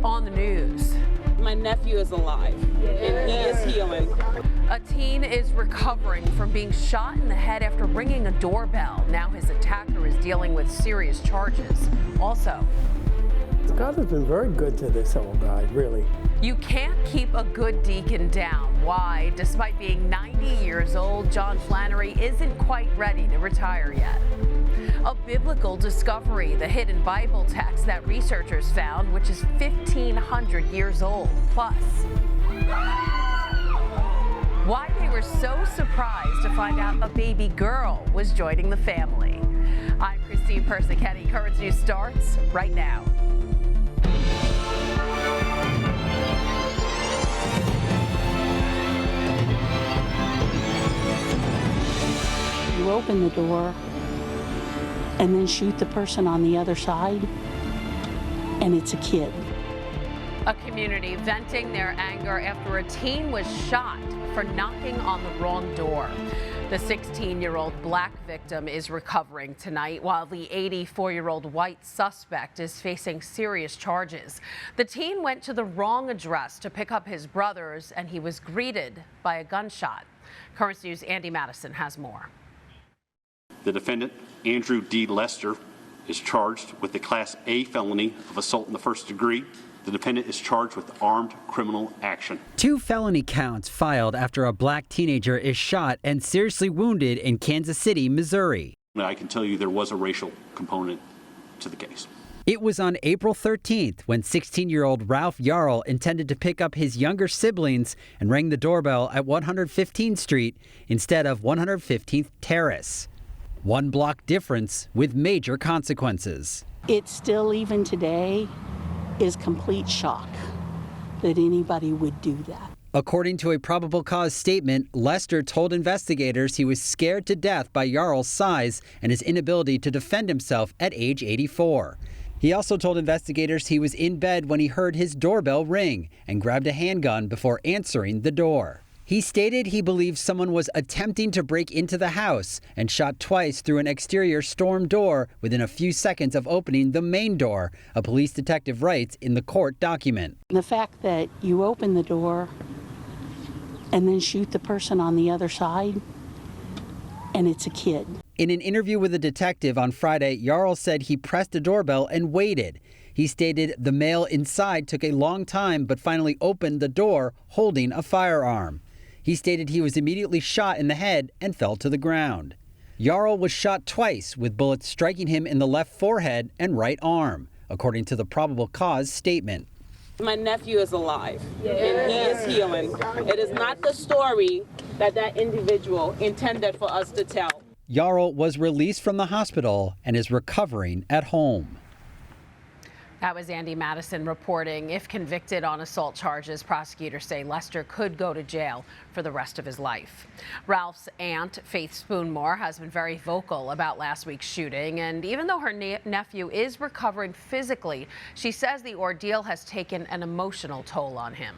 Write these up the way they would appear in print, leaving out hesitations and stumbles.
on the news. My nephew is alive, and he is healing. A teen is recovering from being shot in the head after ringing a doorbell. Now his attacker is dealing with serious charges. Also, God has been very good to this old guy, really. you can't keep a good deacon down. Why? Despite being 90 years old, John Flannery isn't quite ready to retire yet. A biblical discovery, the hidden Bible text that researchers found, which is 1,500 years old. Plus, why they were so surprised to find out a baby girl was joining the family. I'm Christine Persichetti. Currents News starts right now. You open the door and then shoot the person on the other side, and it's a kid. A community venting their anger after a teen was shot for knocking on the wrong door. The 16-year-old black victim is recovering tonight, while the 84-year-old white suspect is facing serious charges. The teen went to the wrong address to pick up his brothers, and he was greeted by a gunshot. Currents News' Andy Madison has more. The defendant, Andrew D. Lester, is charged with the Class A felony of assault in the first degree. The defendant is charged with armed criminal action. 2 felony counts filed after a black teenager is shot and seriously wounded in Kansas City, Missouri. I can tell you there was a racial component to the case. It was on April 13th when 16-year-old Ralph Yarl intended to pick up his younger siblings and rang the doorbell at 115th Street instead of 115th Terrace. 1 block difference with major consequences. It still, even today, is complete shock that anybody would do that. According to a probable cause statement, Lester told investigators he was scared to death by Yarl's size and his inability to defend himself at age 84. He also told investigators he was in bed when he heard his doorbell ring and grabbed a handgun before answering the door. He stated he believed someone was attempting to break into the house and shot twice through an exterior storm door within a few seconds of opening the main door, a police detective writes in the court document. The fact that you open the door and then shoot the person on the other side, and it's a kid. In an interview with a detective on Friday, Yarl said he pressed a doorbell and waited. He stated the male inside took a long time but finally opened the door holding a firearm. He stated he was immediately shot in the head and fell to the ground. Yarl was shot twice, with bullets striking him in the left forehead and right arm, according to the probable cause statement. My nephew is alive, and he is healing. It is not the story that individual intended for us to tell. Yarl was released from the hospital and is recovering at home. That was Andy Madison reporting. If convicted on assault charges, prosecutors say Lester could go to jail for the rest of his life. Ralph's aunt, Faith Spoonmore, has been very vocal about last week's shooting, and even though her nephew is recovering physically, she says the ordeal has taken an emotional toll on him.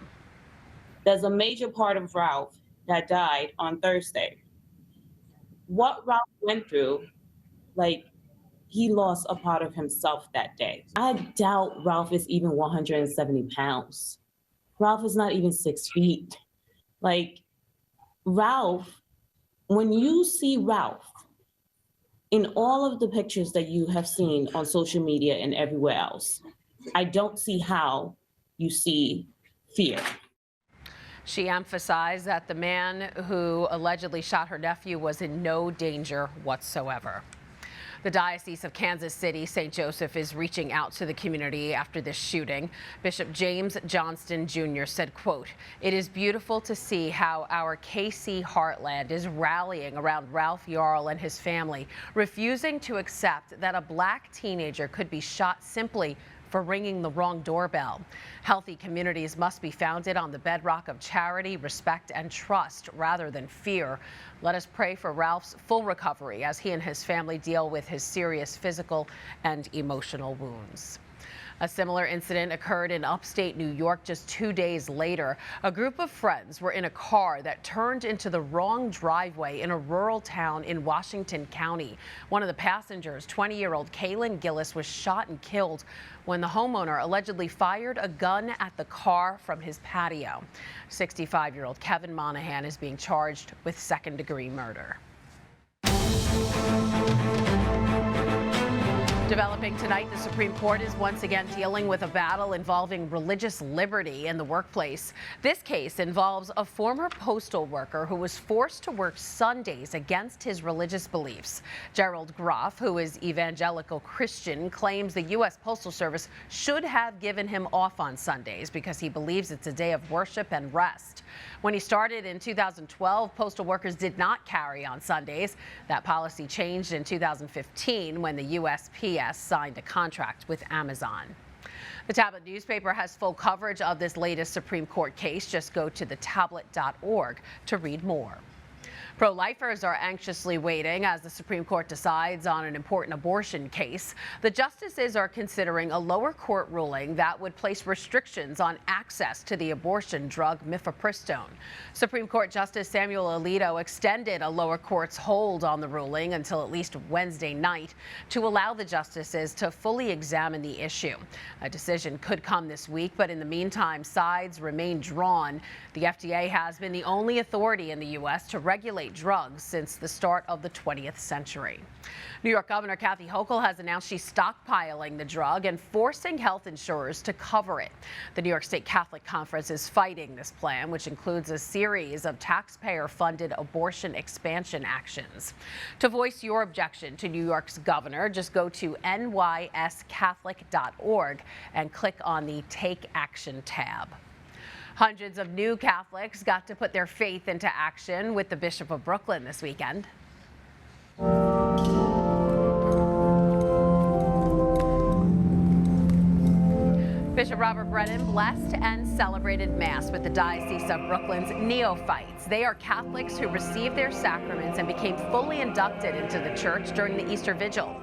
There's a major part of Ralph that died on Thursday. What Ralph went through, he lost a part of himself that day. I doubt Ralph is even 170 pounds. Ralph is not even 6 feet. Ralph, when you see Ralph in all of the pictures that you have seen on social media and everywhere else, I don't see how you see fear. She emphasized that the man who allegedly shot her nephew was in no danger whatsoever. The Diocese of Kansas City, St. Joseph, is reaching out to the community after this shooting. Bishop James Johnston Jr. said, quote, "It is beautiful to see how our KC heartland is rallying around Ralph Yarl and his family, refusing to accept that a black teenager could be shot simply for ringing the wrong doorbell. Healthy communities must be founded on the bedrock of charity, respect, and trust rather than fear. Let us pray for Ralph's full recovery as he and his family deal with his serious physical and emotional wounds." A similar incident occurred in upstate New York just 2 days later. A group of friends were in a car that turned into the wrong driveway in a rural town in Washington County. One of the passengers, 20-year-old Kaylin Gillis, was shot and killed when the homeowner allegedly fired a gun at the car from his patio. 65-year-old Kevin Monahan is being charged with second-degree murder. Developing tonight, the Supreme Court is once again dealing with a battle involving religious liberty in the workplace. This case involves a former postal worker who was forced to work Sundays against his religious beliefs. Gerald Groff, who is evangelical Christian, claims the U.S. Postal Service should have given him off on Sundays because he believes it's a day of worship and rest. When he started in 2012, postal workers did not carry on Sundays. That policy changed in 2015 when the USPS signed a contract with Amazon. The Tablet newspaper has full coverage of this latest Supreme Court case. Just go to thetablet.org to read more. Pro-lifers are anxiously waiting as the Supreme Court decides on an important abortion case. The justices are considering a lower court ruling that would place restrictions on access to the abortion drug mifepristone. Supreme Court Justice Samuel Alito extended a lower court's hold on the ruling until at least Wednesday night to allow the justices to fully examine the issue. A decision could come this week, but in the meantime, sides remain drawn. The FDA has been the only authority in the U.S. to regulate drugs since the start of the 20th century. New York Governor Kathy Hochul has announced she's stockpiling the drug and forcing health insurers to cover it. The New York State Catholic Conference is fighting this plan, which includes a series of taxpayer-funded abortion expansion actions. To voice your objection to New York's governor, just go to nyscatholic.org and click on the Take Action tab. Hundreds of new Catholics got to put their faith into action with the Bishop of Brooklyn this weekend. Bishop Robert Brennan blessed and celebrated Mass with the Diocese of Brooklyn's neophytes. They are Catholics who received their sacraments and became fully inducted into the church during the Easter Vigil.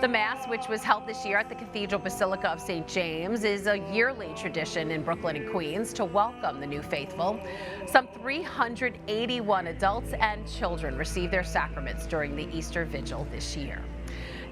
The Mass, which was held this year at the Cathedral Basilica of St. James, is a yearly tradition in Brooklyn and Queens to welcome the new faithful. Some 381 adults and children received their sacraments during the Easter Vigil this year.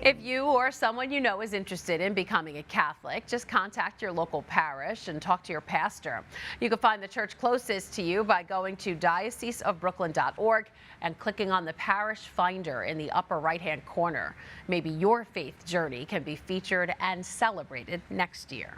If you or someone you know is interested in becoming a Catholic, just contact your local parish and talk to your pastor. You can find the church closest to you by going to dioceseofbrooklyn.org and clicking on the parish finder in the upper right-hand corner. Maybe your faith journey can be featured and celebrated next year.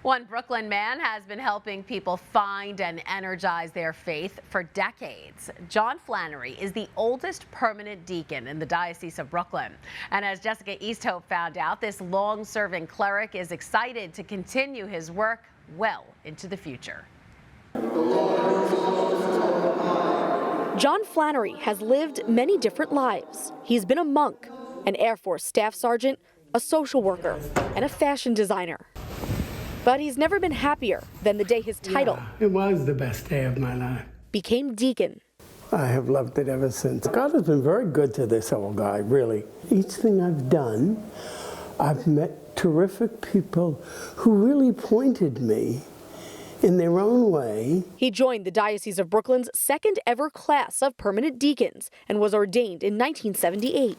One Brooklyn man has been helping people find and energize their faith for decades. John Flannery is the oldest permanent deacon in the Diocese of Brooklyn. And as Jessica Easthope found out, this long-serving cleric is excited to continue his work well into the future. John Flannery has lived many different lives. He's been a monk, an Air Force staff sergeant, a social worker, and a fashion designer. But he's never been happier than the day his title It was the best day of my life. became deacon. I have loved it ever since. God has been very good to this old guy, really. Each thing I've done, I've met terrific people who really pointed me in their own way. He joined the Diocese of Brooklyn's second ever class of permanent deacons and was ordained in 1978.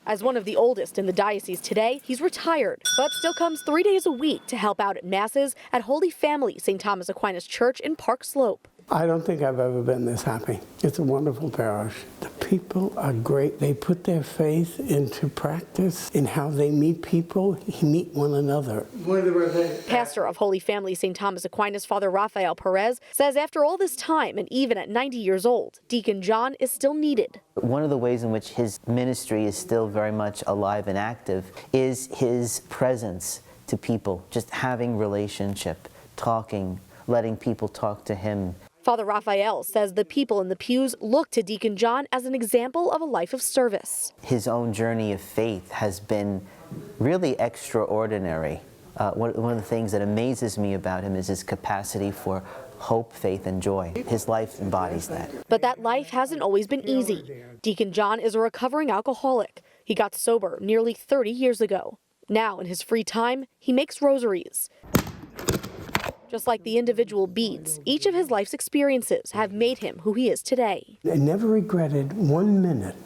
As one of the oldest in the diocese today, he's retired, but still comes 3 days a week to help out at masses at Holy Family St. Thomas Aquinas Church in Park Slope. I don't think I've ever been this happy. It's a wonderful parish. The people are great. They put their faith into practice in how they meet people, meet one another. Pastor of Holy Family St. Thomas Aquinas, Father Rafael Perez, says after all this time, and even at 90 years old, Deacon John is still needed. One of the ways in which his ministry is still very much alive and active is his presence to people, just having relationship, talking, letting people talk to him. Father Raphael says the people in the pews look to Deacon John as an example of a life of service. His own journey of faith has been really extraordinary. One of the things that amazes me about him is his capacity for hope, faith, and joy. His life embodies that. But that life hasn't always been easy. Deacon John is a recovering alcoholic. He got sober nearly 30 years ago. Now, in his free time, he makes rosaries. Just like the individual beads, each of his life's experiences have made him who he is today. I never regretted 1 minute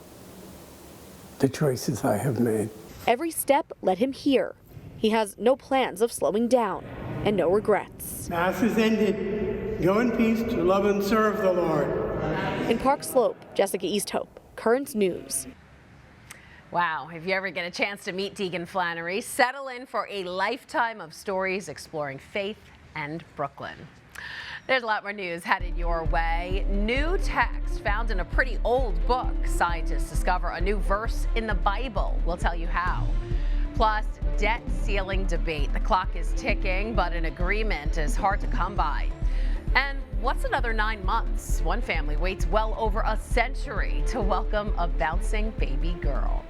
the choices I have made. Every step led him here. He has no plans of slowing down and no regrets. Mass is ended. Go in peace to love and serve the Lord. In Park Slope, Jessica Easthope, Current News. Wow, if you ever get a chance to meet Deegan Flannery, settle in for a lifetime of stories exploring faith and Brooklyn. There's a lot more news headed your way. New text found in a pretty old book. Scientists discover a new verse in the Bible. We'll tell you how. Plus, debt ceiling debate. The clock is ticking, but an agreement is hard to come by. And what's another 9 months? One family waits well over a century to welcome a bouncing baby girl.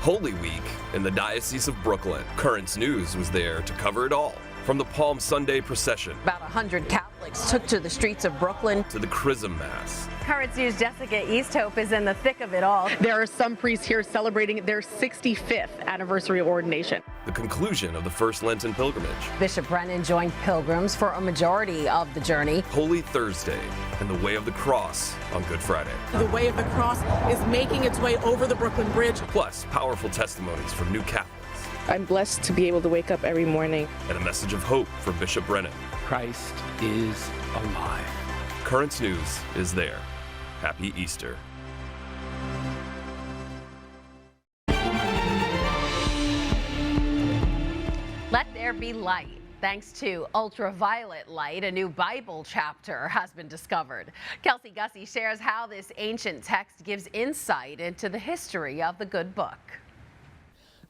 Holy Week in the Diocese of Brooklyn. Currents News was there to cover it all. From the Palm Sunday procession About 100 Catholics took to the streets of Brooklyn to the Chrism Mass. Currents News' Jessica Easthope is in the thick of it all. There are some priests here celebrating their 65th anniversary of ordination. The conclusion of the first Lenten pilgrimage. Bishop Brennan joined pilgrims for a majority of the journey. Holy Thursday and the Way of the Cross on Good Friday. The Way of the Cross is making its way over the Brooklyn Bridge. Plus, powerful testimonies from new Catholics. I'm blessed to be able to wake up every morning. And a message of hope from Bishop Brennan. Christ is alive. Currents News is there. Happy Easter. Let there be light. Thanks to ultraviolet light, a new Bible chapter has been discovered. Kelsey Gussie shares how this ancient text gives insight into the history of the good book.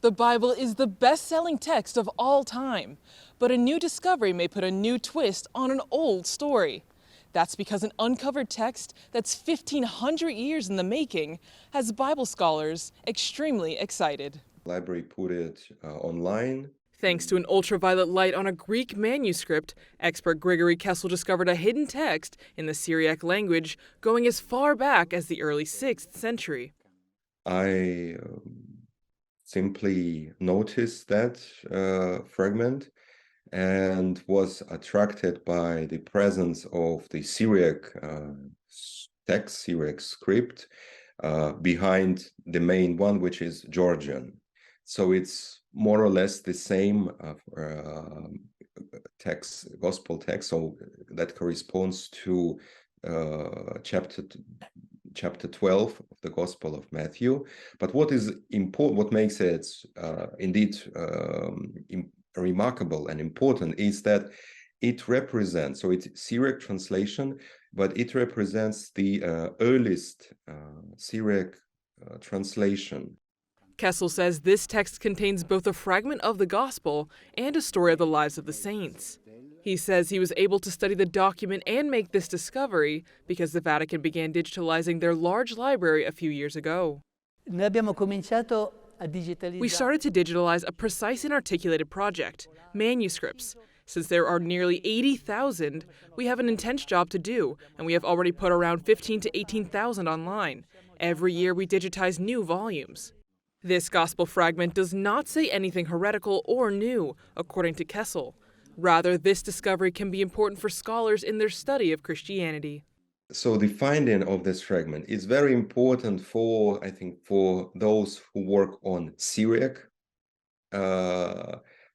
The Bible is the best-selling text of all time, but a new discovery may put a new twist on an old story. That's because an uncovered text that's 1,500 years in the making has Bible scholars extremely excited. The library put it online. Thanks to an ultraviolet light on a Greek manuscript, expert Gregory Kessel discovered a hidden text in the Syriac language going as far back as the early 6th century. I simply noticed that fragment and was attracted by the presence of the Syriac text, Syriac script, behind the main one, which is Georgian. So it's more or less the same text, gospel text, so that corresponds to chapter 12 of the Gospel of Matthew. But what is important, what makes it indeed remarkable and important is that it represents, so it's Syriac translation, but it represents the earliest Syriac translation. Kessel says this text contains both a fragment of the gospel and a story of the lives of the saints. He says he was able to study the document and make this discovery because the Vatican began digitalizing their large library a few years ago. We started to digitalize a precise and articulated project, manuscripts. Since there are nearly 80,000, we have an intense job to do, and we have already put around 15,000 to 18,000 online. Every year we digitize new volumes. This gospel fragment does not say anything heretical or new, according to Kessel. Rather, this discovery can be important for scholars in their study of Christianity. So the finding of this fragment is very important for, I think, for those who work on Syriac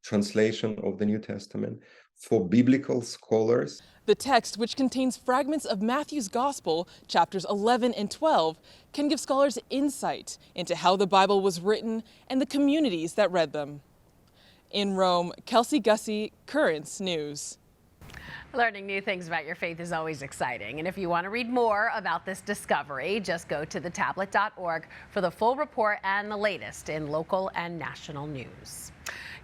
translation of the New Testament, for biblical scholars. The text, which contains fragments of Matthew's Gospel, chapters 11 and 12, can give scholars insight into how the Bible was written and the communities that read them. In Rome, Kelsey Gussie, Currents News. Learning new things about your faith is always exciting. And if you want to read more about this discovery, just go to thetablet.org for the full report and the latest in local and national news.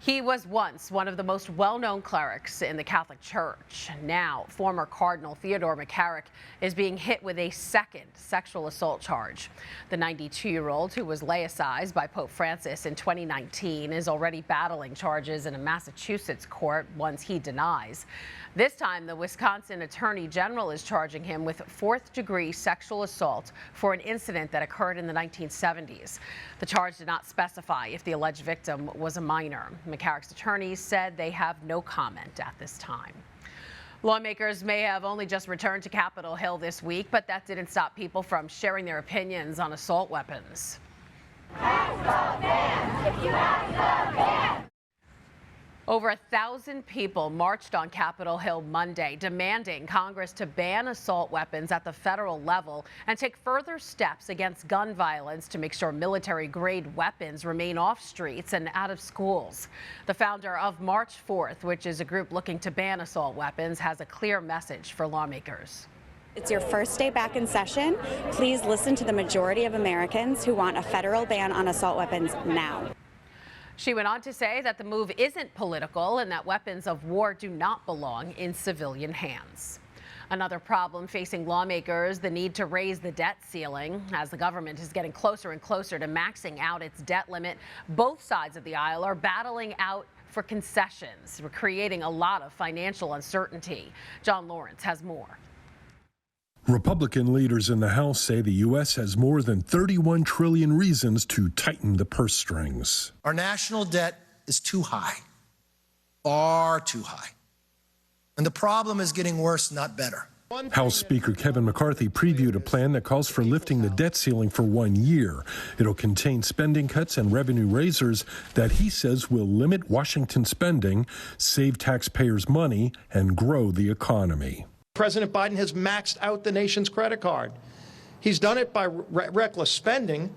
He was once one of the most well-known clerics in the Catholic Church. Now, former Cardinal Theodore McCarrick is being hit with a second sexual assault charge. The 92-year-old, who was laicized by Pope Francis in 2019, is already battling charges in a Massachusetts court, ones he denies. This time, the Wisconsin Attorney General is charging him with fourth-degree sexual assault for an incident that occurred in the 1970s. The charge did not specify if the alleged victim was a minor. McCarrick's attorneys said they have no comment at this time. Lawmakers may have only just returned to Capitol Hill this week, but that didn't stop people from sharing their opinions on assault weapons. Over 1,000 people marched on Capitol Hill Monday, demanding Congress to ban assault weapons at the federal level and take further steps against gun violence to make sure military-grade weapons remain off streets and out of schools. The founder of March 4th, which is a group looking to ban assault weapons, has a clear message for lawmakers. It's your first day back in session. Please listen to the majority of Americans who want a federal ban on assault weapons now. She went on to say that the move isn't political and that weapons of war do not belong in civilian hands. Another problem facing lawmakers, the need to raise the debt ceiling. As the government is getting closer and closer to maxing out its debt limit, both sides of the aisle are battling out for concessions. We're creating a lot of financial uncertainty. John Lawrence has more. Republican leaders in the House say the U.S. has more than 31 trillion reasons to tighten the purse strings. Our national debt is too high, far too high. And the problem is getting worse, not better. House Speaker Kevin McCarthy previewed a plan that calls for lifting the debt ceiling for 1 year. It'll contain spending cuts and revenue raisers that he says will limit Washington spending, save taxpayers money, and grow the economy. President Biden has maxed out the nation's credit card. He's done it by reckless spending,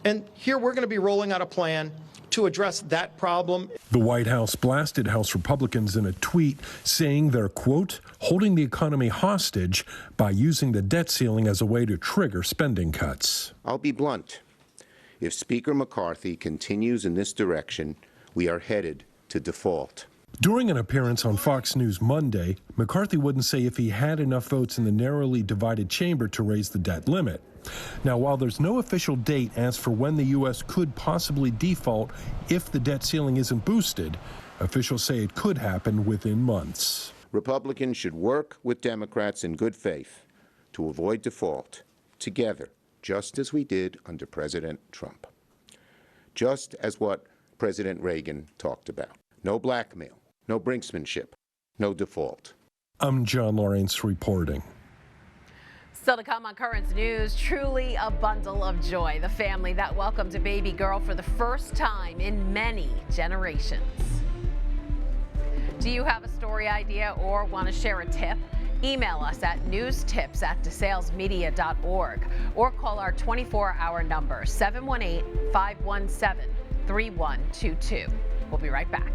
and here we're going to be rolling out a plan to address that problem. The White House blasted House Republicans in a tweet saying they're, quote, holding the economy hostage by using the debt ceiling as a way to trigger spending cuts. I'll be blunt. If Speaker McCarthy continues in this direction, we are headed to default. During an appearance on Fox News Monday, McCarthy wouldn't say if he had enough votes in the narrowly divided chamber to raise the debt limit. Now, while there's no official date as for when the U.S. could possibly default if the debt ceiling isn't boosted, officials say it could happen within months. Republicans should work with Democrats in good faith to avoid default together, just as we did under President Trump. Just as what President Reagan talked about. No blackmail. No brinksmanship, no default. I'm John Lawrence reporting. Still to come on Currents News, truly a bundle of joy. The family that welcomed a baby girl for the first time in many generations. Do you have a story idea or want to share a tip? Email us at newstips@desalesmedia.org or call our 24-hour number, 718-517-3122. We'll be right back.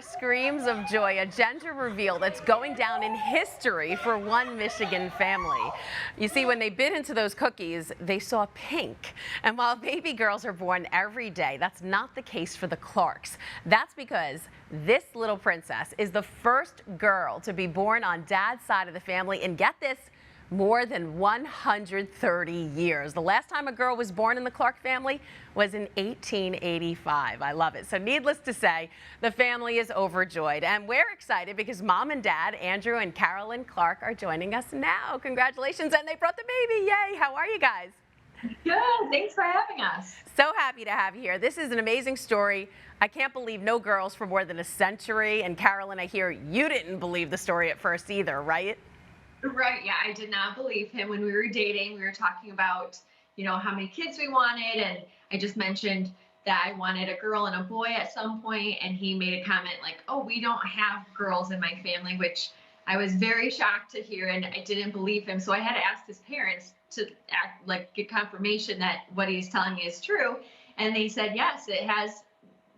Screams of joy, a gender reveal that's going down in history for one Michigan family. You see, when they bit into those cookies, they saw pink. And while baby girls are born every day, that's not the case for the Clarks. That's because this little princess is the first girl to be born on Dad's side of the family, and get this, more than 130 years. The last time a girl was born in the Clark family was in 1885. I love it. So needless to say, the family is overjoyed, and we're excited because Mom and Dad, Andrew and Carolyn Clark, are joining us now. Congratulations, and they brought the baby. Yay. How are you guys? Good. Thanks for having us. So happy to have you here. This is an amazing story. I can't believe no girls for more than a century. And Carolyn, I hear you didn't believe the story at first either, right? Right, yeah, I did not believe him when we were dating. We were talking about, how many kids we wanted, and I just mentioned, that I wanted a girl and a boy at some point, and he made a comment like, "Oh, we don't have girls in my family," which I was very shocked to hear, and I didn't believe him. So I had to ask his parents to get confirmation that what he's telling me is true, and they said yes, it has.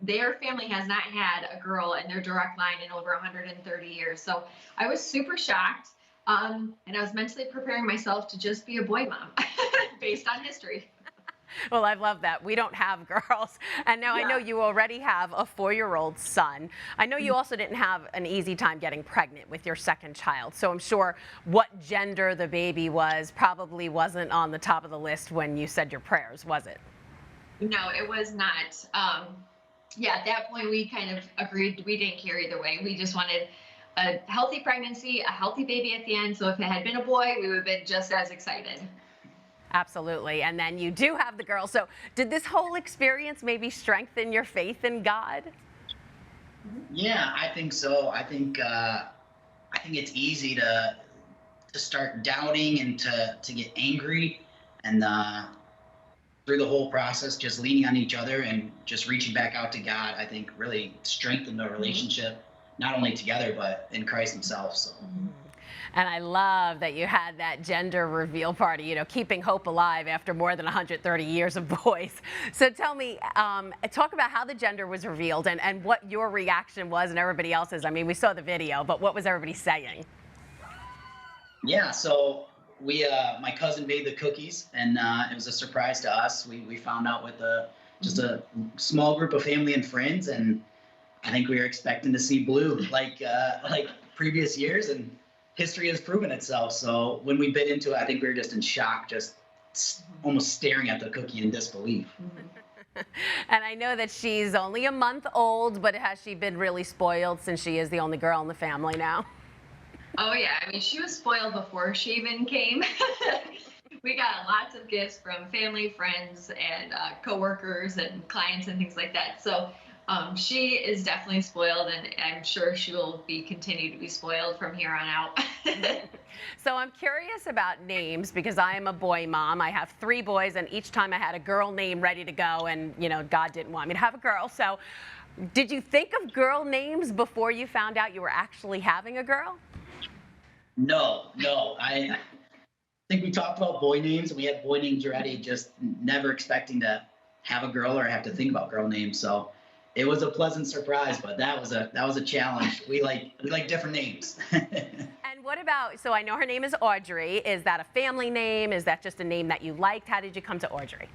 Their family has not had a girl in their direct line in over 130 years. So I was super shocked, and I was mentally preparing myself to just be a boy mom based on history. Well, I love that. We don't have girls. And now I know you already have a 4-year-old son. I know you also didn't have an easy time getting pregnant with your second child. So I'm sure what gender the baby was probably wasn't on the top of the list when you said your prayers, was it? No, it was not. Yeah, at that point, we kind of agreed we didn't care either way. We just wanted a healthy pregnancy, a healthy baby at the end. So if it had been a boy, we would have been just as excited. Absolutely. And then you do have the girl. So did this whole experience maybe strengthen your faith in God? Yeah, I think so. I think it's easy to start doubting and to get angry, and through the whole process, just leaning on each other and just reaching back out to God, I think really strengthened the relationship, not only together, but in Christ himself. So. And I love that you had that gender reveal party, you know, keeping hope alive after more than 130 years of boys. So tell me, talk about how the gender was revealed and what your reaction was and everybody else's. I mean, we saw the video, but what was everybody saying? Yeah, so we, my cousin made the cookies, and it was a surprise to us. We found out with just a small group of family and friends, and I think we were expecting to see blue like previous years, and history has proven itself. So when we bit into it, I think we were just in shock, just almost staring at the cookie in disbelief. And I know that she's only a month old, but has she been really spoiled since she is the only girl in the family now? Oh yeah, I mean, she was spoiled before she even came. We got lots of gifts from family, friends, and coworkers and clients and things like that. So she is definitely spoiled, and I'm sure she will continue to be spoiled from here on out. So I'm curious about names because I am a boy mom. I have 3 boys, and each time I had a girl name ready to go, and you know, God didn't want me to have a girl. So did you think of girl names before you found out you were actually having a girl? No. I think we talked about boy names, and we had boy names ready, just never expecting to have a girl or have to think about girl names. So it was a pleasant surprise, but that was a challenge. We like different names. And what about, so I know her name is Audrey. Is that a family name? Is that just a name that you liked? How did you come to Audrey?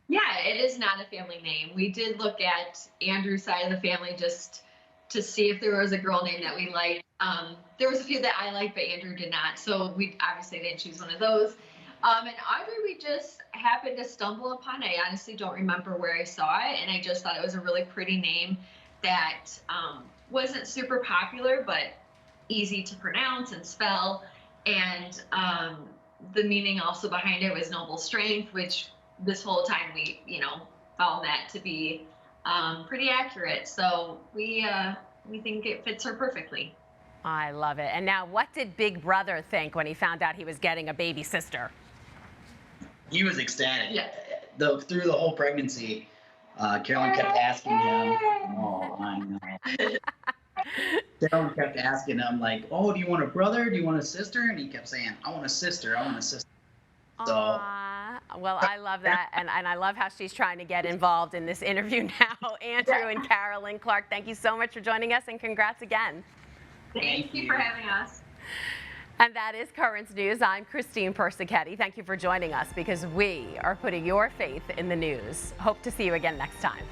Yeah, it is not a family name. We did look at Andrew's side of the family just to see if there was a girl name that we liked. There was a few that I liked, but Andrew did not. So we obviously didn't choose one of those. And Audrey, we just happened to stumble upon. I honestly don't remember where I saw it, and I just thought it was a really pretty name that wasn't super popular, but easy to pronounce and spell. And the meaning also behind it was noble strength, which this whole time we, found that to be pretty accurate. So we think it fits her perfectly. I love it. And now, what did Big Brother think when he found out he was getting a baby sister? He was ecstatic. Yeah. Through the whole pregnancy, Carolyn kept asking him. Oh, I know. Carolyn kept asking him, like, "Oh, do you want a brother? Do you want a sister?" And he kept saying, "I want a sister. I want a sister." So. Well, I love that, and I love how she's trying to get involved in this interview now. Andrew and Carolyn Clark, thank you so much for joining us, and congrats again. Thank you for having us. And that is Currents News. I'm Christine Persichetti. Thank you for joining us because we are putting your faith in the news. Hope to see you again next time.